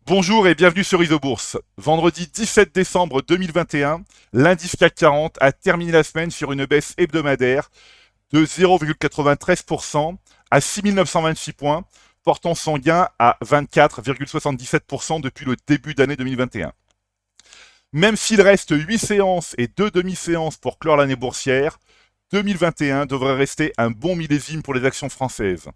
Bonjour et bienvenue sur Isobourse. Vendredi 17 décembre 2021, l'indice CAC 40 a terminé la semaine sur une baisse hebdomadaire de 0,93% à 6926 points, portant son gain à 24,77% depuis le début d'année 2021. Même s'il reste 8 séances et 2 demi-séances pour clore l'année boursière, 2021 devrait rester un bon millésime pour les actions françaises.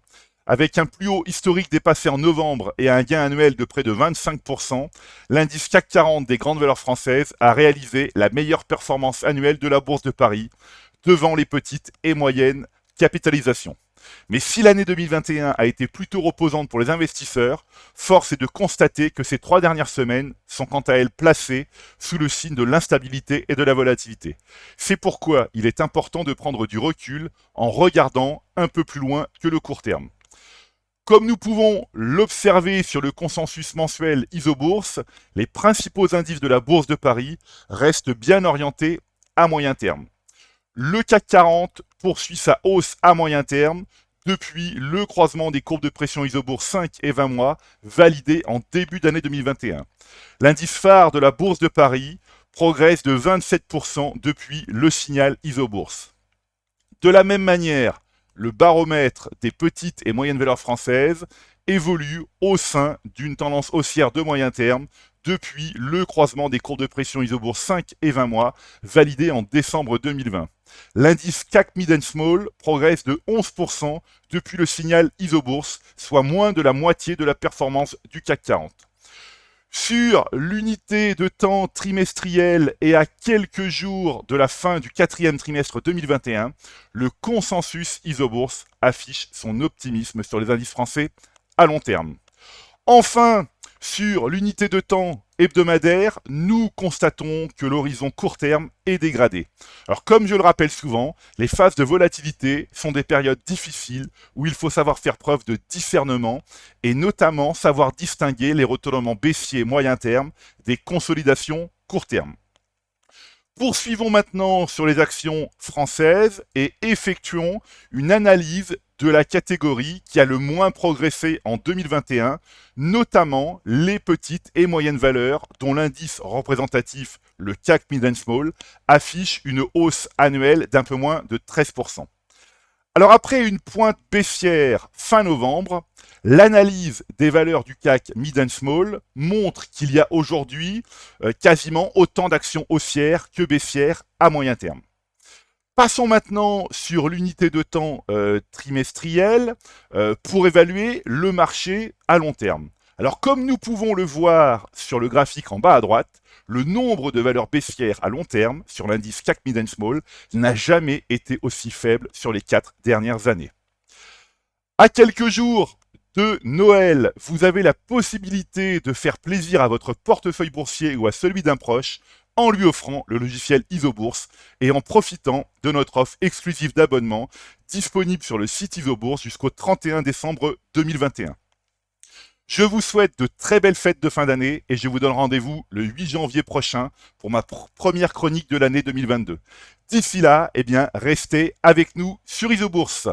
Avec un plus haut historique dépassé en novembre et un gain annuel de près de 25%, l'indice CAC 40 des grandes valeurs françaises a réalisé la meilleure performance annuelle de la Bourse de Paris, devant les petites et moyennes capitalisations. Mais si l'année 2021 a été plutôt reposante pour les investisseurs, force est de constater que ces 3 dernières semaines sont quant à elles placées sous le signe de l'instabilité et de la volatilité. C'est pourquoi il est important de prendre du recul en regardant un peu plus loin que le court terme. Comme nous pouvons l'observer sur le consensus mensuel Isobourse, les principaux indices de la Bourse de Paris restent bien orientés à moyen terme. Le CAC 40 poursuit sa hausse à moyen terme depuis le croisement des courbes de pression Isobourse 5 et 20 mois validé en début d'année 2021. L'indice phare de la Bourse de Paris progresse de 27% depuis le signal Isobourse. De la même manière, le baromètre des petites et moyennes valeurs françaises évolue au sein d'une tendance haussière de moyen terme depuis le croisement des courbes de pression Isobourse 5 et 20 mois validé en décembre 2020. L'indice CAC Mid Small progresse de 11% depuis le signal Isobourse, soit moins de la moitié de la performance du CAC 40. Sur l'unité de temps trimestrielle et à quelques jours de la fin du quatrième trimestre 2021, le consensus Isobourse affiche son optimisme sur les indices français à long terme. Enfin, sur l'unité de temps hebdomadaire, nous constatons que l'horizon court terme est dégradé. Alors comme je le rappelle souvent, les phases de volatilité sont des périodes difficiles où il faut savoir faire preuve de discernement et notamment savoir distinguer les retournements baissiers moyen terme des consolidations court terme. Poursuivons maintenant sur les actions françaises et effectuons une analyse de la catégorie qui a le moins progressé en 2021, notamment les petites et moyennes valeurs dont l'indice représentatif, le CAC Mid Small, affiche une hausse annuelle d'un peu moins de 13%. Alors après une pointe baissière fin novembre, l'analyse des valeurs du CAC Mid Small montre qu'il y a aujourd'hui quasiment autant d'actions haussières que baissières à moyen terme. Passons maintenant sur l'unité de temps trimestrielle pour évaluer le marché à long terme. Alors comme nous pouvons le voir sur le graphique en bas à droite, le nombre de valeurs baissières à long terme sur l'indice CAC Mid Small n'a jamais été aussi faible sur les 4 dernières années. À quelques jours de Noël, vous avez la possibilité de faire plaisir à votre portefeuille boursier ou à celui d'un proche en lui offrant le logiciel Isobourse et en profitant de notre offre exclusive d'abonnement disponible sur le site Isobourse jusqu'au 31 décembre 2021. Je vous souhaite de très belles fêtes de fin d'année et je vous donne rendez-vous le 8 janvier prochain pour ma première chronique de l'année 2022. D'ici là, restez avec nous sur Isobourse.